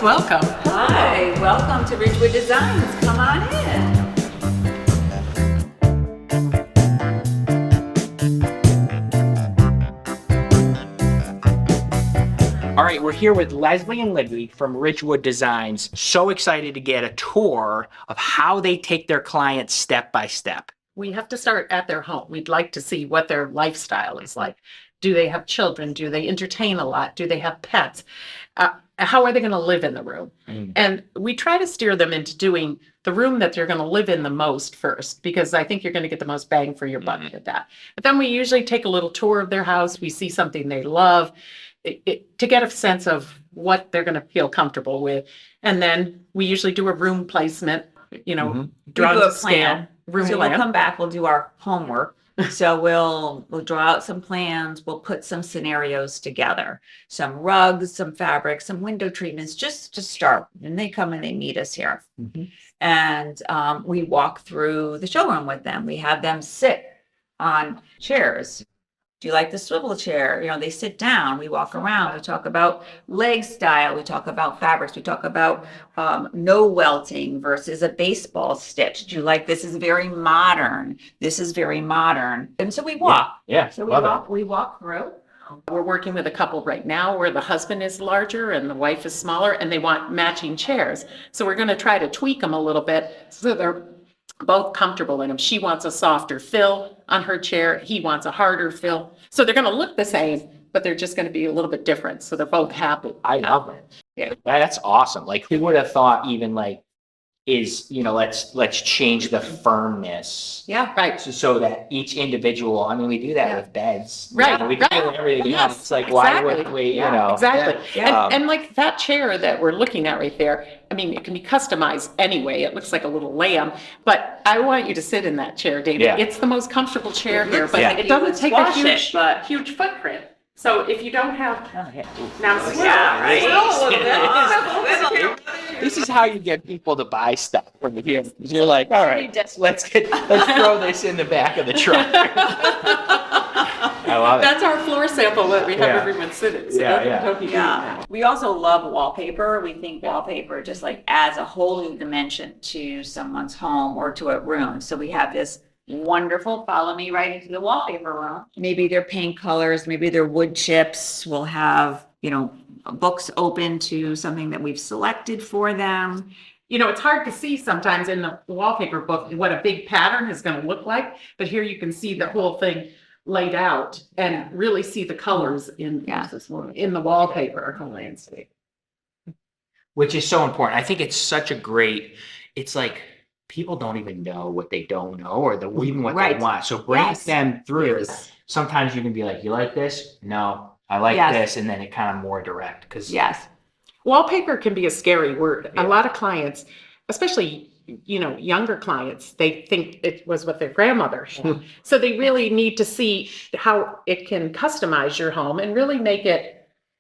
Welcome. Hi, welcome to Ridgewood Designs. Come on in. All right, we're here with Leslie and Libby from Ridgewood Designs. So excited to get a tour of how they take their clients step by step. We have to start at their home. We'd like to see what their lifestyle is like. Do they have children? Do they entertain a lot? Do they have pets? How are they going to live in the room? And we try to steer them into doing the room that they're going to live in the most first, because I think you're going to get the most bang for your buck at that. But then we usually take a little tour of their house. We see something they love to get a sense of what they're going to feel comfortable with. And then we usually do a room placement, draw We do to a scale. plan. So we'll come back, we'll do our homework. So we'll draw out some plans, we'll put some scenarios together, some rugs, some fabrics, some window treatments, just to start. And they come and they meet us here. And we walk through the showroom with them. We have them sit on chairs. Do you like the swivel chair? They sit down, we walk around, we talk about leg style, we talk about fabrics, we talk about no welting versus a baseball stitch. Do you like, this is very modern, this is very modern. And so we walk. Yeah, So love we walk through. We're working with a couple right now where the husband is larger and the wife is smaller and they want matching chairs. So we're going to try to tweak them a little bit so they're both comfortable in them. She wants a softer fill on her chair. He wants a harder fill. So they're going to look the same, but they're just going to be a little bit different. So they're both happy. I love it. Yeah. That's awesome. Like, who would have thought even let's change the firmness. Yeah. Right. So that each individual, we do that Yeah. with beds. Right, We do right. everything Yes, else. It's like, why exactly. would we, Exactly. Yeah. And like that chair that we're looking at right there, it can be customized anyway. It looks like a little lamb, but I want you to sit in that chair, David. Yeah. It's the most comfortable chair here, but Yeah. it doesn't take a Squash it, huge footprint. So if you don't have, now swivel. Yeah, right. Swivel a little bit. This is how you get people to buy stuff from here. You're like, all right, let's throw this in the back of the truck. I love it. That's our floor sample that we have Yeah. everyone sit in. So Yeah. don't be doing Yeah, that. we also love wallpaper. We think wallpaper just like adds a whole new dimension to someone's home or to a room. So we have this wonderful, follow me right into the wallpaper room. Maybe they're paint colors, maybe they're wood chips. We'll have, books open to something that we've selected for them. It's hard to see sometimes in the wallpaper book what a big pattern is going to look like, but here you can see the whole thing laid out and really see the colors in the wallpaper landscape. Which is so important. I think it's such a great, it's like people don't even know what they don't know or even what Right. they want. So bring Yes. them through. Yes. Sometimes you can be like, you like this? No, I like Yes. this. And then it kind of more direct. Because Yes. Wallpaper can be a scary word. Yeah. A lot of clients, especially younger clients, they think it was what their grandmother had. So they really need to see how it can customize your home and really make it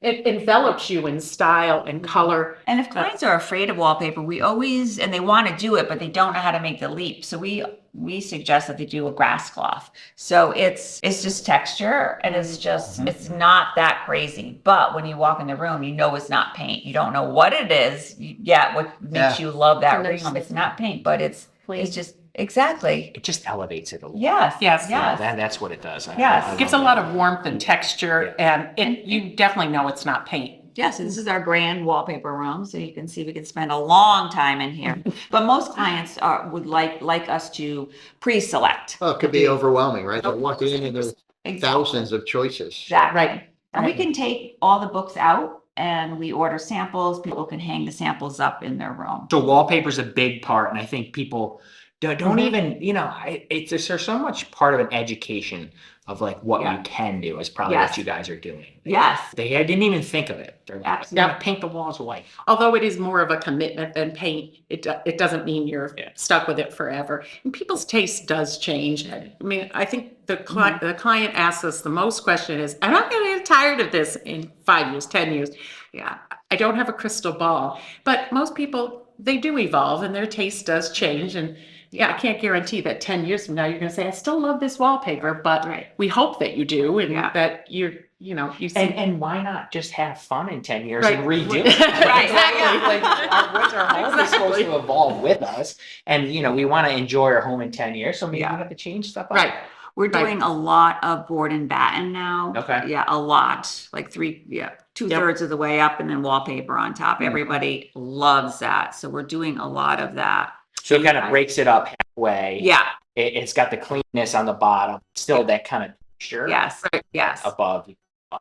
envelops you in style and color. And if clients are afraid of wallpaper, and they want to do it, but they don't know how to make the leap. So we suggest that they do a grass cloth. So it's just texture and it's not that crazy. But when you walk in the room, it's not paint. You don't know what it is yet, what makes you love that room. It's not paint, but it's just exactly. it just elevates it a little. Yes. Yes. That's what it does. Yes. I It gives a love lot that. of warmth and texture, and you definitely know it's not paint. Yes, so this is our grand wallpaper room, so you can see we can spend a long time in here. But most clients would like us to pre-select. Well, it could be overwhelming, right? They're walking in and there's Exactly. thousands of choices. Exactly. Right. And we can take all the books out and we order samples. People can hang the samples up in their room. So wallpaper's a big part. And I think people don't even, there's so much part of an education of like what Yeah. we can do is probably Yes. what you guys are doing. Yes. I didn't even think of it. They're like, Absolutely. "Yeah, paint the walls white." Although it is more of a commitment than paint, it doesn't mean you're Yeah. stuck with it forever. And people's taste does change. I think the client asks us the most question is, and I'm going to get tired of this in 5 years, 10 years. Yeah, I don't have a crystal ball, but most people they do evolve and their taste does change. And yeah, I can't guarantee that 10 years from now, you're going to say, I still love this wallpaper, but Right. we hope that you do and Yeah. that you see. And why not just have fun in 10 years Right. and redo it? Right. Exactly. Like our home is supposed Exactly. to evolve with us. And, we want to enjoy our home in 10 years. So maybe Yeah. we have to change stuff up. Right. We're Right. doing a lot of board and batten now. Okay. Yeah, a lot, like 2/3 of the way up and then wallpaper on top. Mhm. Everybody loves that. So we're doing a lot of that. So it kind of breaks it up halfway. Yeah, It's got the cleanness on the bottom, still that kind of texture yes, yes. above.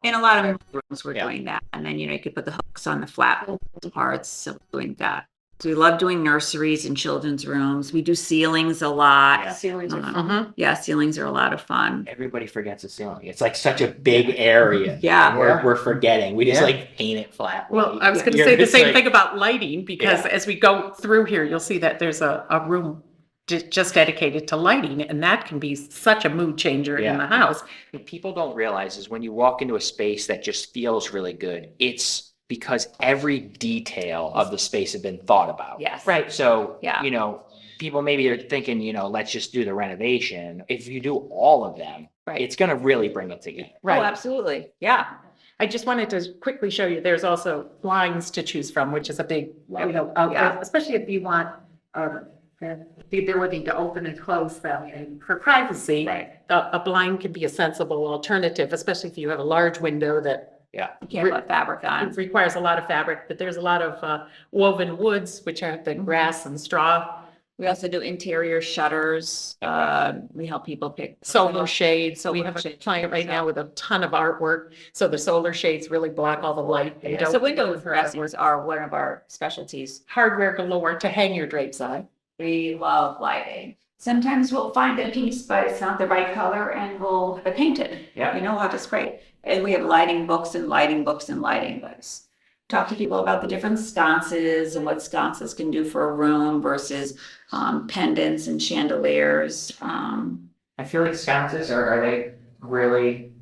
In a lot of rooms, we're Yeah. doing that. And then, you could put the hooks on the flat parts, so we're doing that. So we love doing nurseries and children's rooms. We do ceilings a lot. Yeah. Ceilings are Mhm. Yeah, ceilings are a lot of fun. Everybody forgets the ceiling. It's like such a big area. Yeah. We're forgetting. We just Yeah. like paint it flat. Well, I was going to You're say the just same like- thing about lighting because Yeah. as we go through here, you'll see that there's a room just dedicated to lighting, and that can be such a mood changer Yeah. in the house. What people don't realize is when you walk into a space that just feels really good, it's because every detail of the space has been thought about. Yes. Right. So, Yeah. people maybe are thinking, let's just do the renovation. If you do all of them, Right. it's going to really bring it together. Oh, Right. absolutely. Yeah. I just wanted to quickly show you, there's also blinds to choose from, which is a big, Yeah. especially if you want the ability to open and close them. And for privacy, Right. a blind can be a sensible alternative, especially if you have a large window that Yeah. You can't put fabric on. it requires a lot of fabric, but there's a lot of woven woods, which are the grass and straw, We also do interior shutters. We help people pick solar shades. We Solar have a shades. client right now with a ton of artwork, so the solar shades really block all the light. and So don't window interfere with dressings are one of our specialties. hardware galore to hang your drapes on. We love lighting. Sometimes we'll find a piece, but it's not the right color and we'll have it painted. Yeah. How to spray. And we have lighting books and lighting books and lighting books. Talk to people about the different sconces and what sconces can do for a room versus pendants and chandeliers. I feel like sconces are they really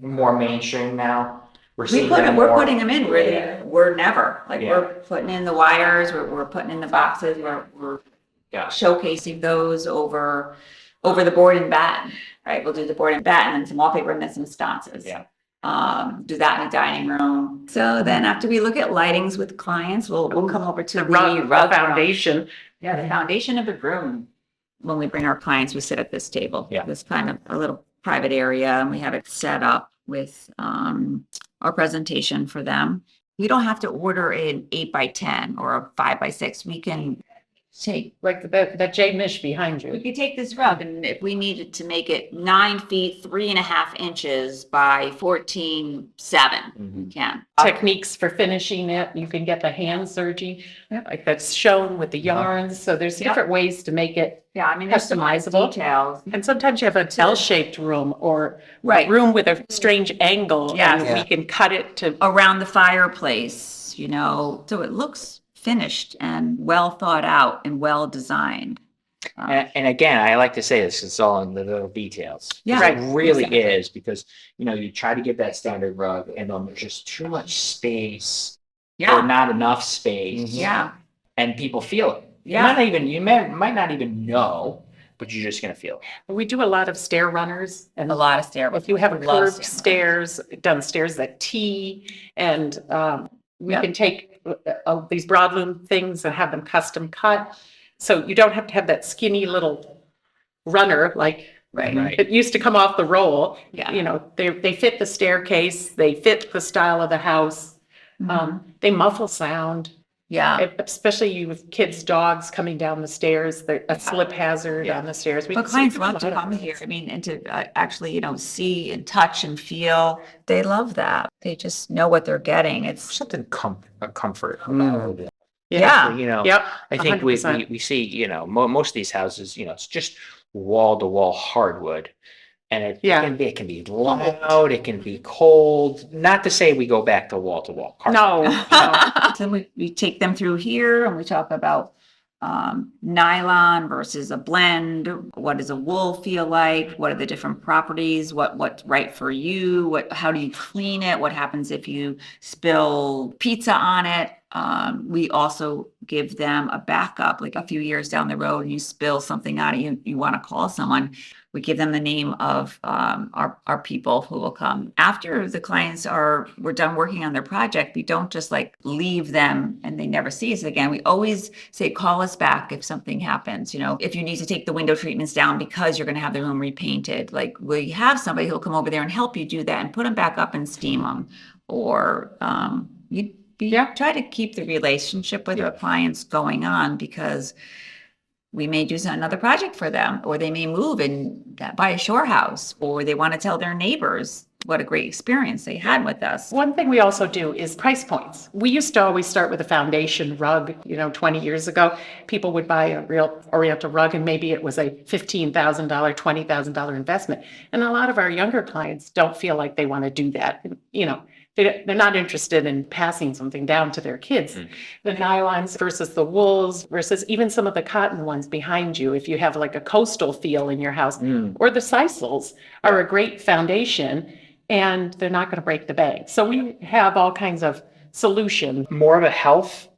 more mainstream now? We're We're putting them in where we're never, like, Yeah. we're putting in the wires, we're putting in the boxes, we're Yeah. showcasing those over the board and batten, right? We'll do the board and batten and some wallpaper and then some sconces. Yeah. Do that in the dining room. So then after we look at lightings with clients, we'll come over to The the rug foundation. Yeah, the foundation of the room. When we bring our clients, we sit at this table. Yeah. This kind of a little private area, and we have it set up with our presentation for them. We don't have to order an 8x10 or a 5x6. We can take Like that J Mish behind We you. could take this rug, and if we needed to make it 9 feet, 3.5 inches by 14.7, we can. Techniques for finishing it. You can get the hand serging, like that's shown with the yarns. So there's Yeah. different ways to make it. Yeah, I mean, there's some Customizable. details. And sometimes you have an L-shaped room or Right. a room with a strange angle. Yes. And we can cut it to, Around the fireplace, so it looks finished and well thought out and well designed. And again, I like to say this, it's all in the little details. 'Cause Yeah. It really Exactly. is because, you try to get that standard rug and then there's just too much space or Yeah, not enough space. yeah, And people feel it. yeah. Might not even know, but you're just going to feel it. we do a lot of stair runners. And A lot of stairwells. if you have a Love curved stairs, done stairs that T, and we Yep. can take these broadloom things and have them custom cut. So you don't have to have that skinny little runner like Right. Right. it used to come off the roll. Yeah. They fit the staircase, they fit the style of the house. They muffle sound, Yeah. especially you with kids' dogs coming down the stairs, a slip hazard Yeah. on the stairs. But clients love to come here. I mean, and to actually, see and touch and feel. They love that. They just know what they're getting. It's Something a comfort about it. Yeah. Yep. I think we 100%. see, most of these houses, it's just wall to wall hardwood. And it Yeah. can be loud, it can be cold. Not to say we go back to wall hardwood. No, So we take them through here and we talk about nylon versus a blend. What does a wool feel like? What are the different properties? What's right for you? How do you clean it? What happens if you spill pizza on it? We also give them a backup, like a few years down the road, you spill something out, you want to call someone. We give them the name of our people who will come. After the clients we're done working on their project, we don't just like leave them and they never see us again. We always say, call us back if something happens. If you need to take the window treatments down because you're going to have the room repainted, like we have somebody who'll come over there and help you do that and put them back up and steam them. Or try to keep the relationship with our clients going on, because we may do another project for them, or they may move and buy a shore house, or they want to tell their neighbors what a great experience they had with us. One thing we also do is price points. We used to always start with a foundation rug. 20 years ago, people would buy a real Oriental rug and maybe it was a $15,000, $20,000 investment. And a lot of our younger clients don't feel like they want to do that. They're not interested in passing something down to their kids. The nylons versus the wools versus even some of the cotton ones behind you, if you have like a coastal feel in your house, or the sisals are a great foundation and they're not going to break the bank. So we have all kinds of solutions. More of a health,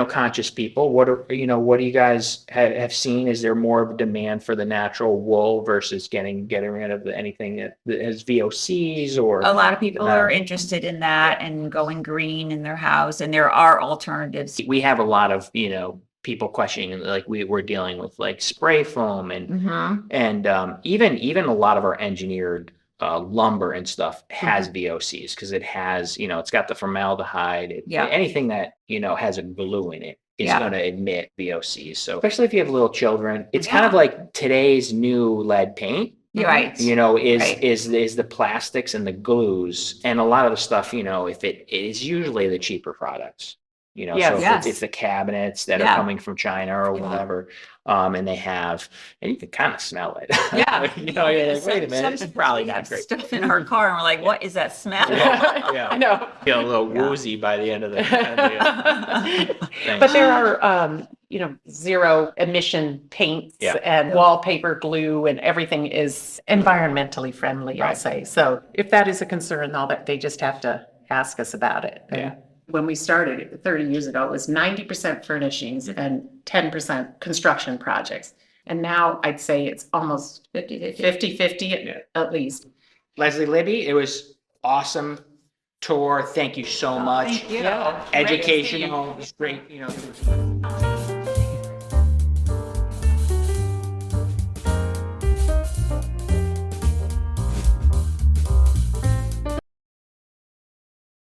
conscious people. What do you guys have seen? Is there more of a demand for the natural wool versus getting rid of anything that has VOCs? Or a lot of people are interested in that and going green in their house, and there are alternatives. We have a lot of people questioning, like we're dealing with like spray foam and even a lot of our engineered lumber and stuff has VOCs, because it has, it's got the formaldehyde. Anything that, has a glue in it is going to emit VOCs. So especially if you have little children, it's kind of like today's new lead paint. Right. Is the plastics and the glues, and a lot of the stuff, if it is usually the cheaper products. So if it's the cabinets that are coming from China or whatever, and you can kind of smell it. You're like, wait a minute, it's probably not great. Stuff in our car, and we're like, what is that smell? I know. Feel a little woozy by the end of the thing. But there are, zero emission paints and wallpaper glue, and everything is environmentally friendly, I'll say. So if that is a concern, all that, they just have to ask us about it. Yeah. When we started 30 years ago, it was 90% furnishings and 10% construction projects. And now I'd say it's almost 50-50 at least. Leslie, Libby, it was awesome tour. Thank you so much. Thank you. Educational. It was great.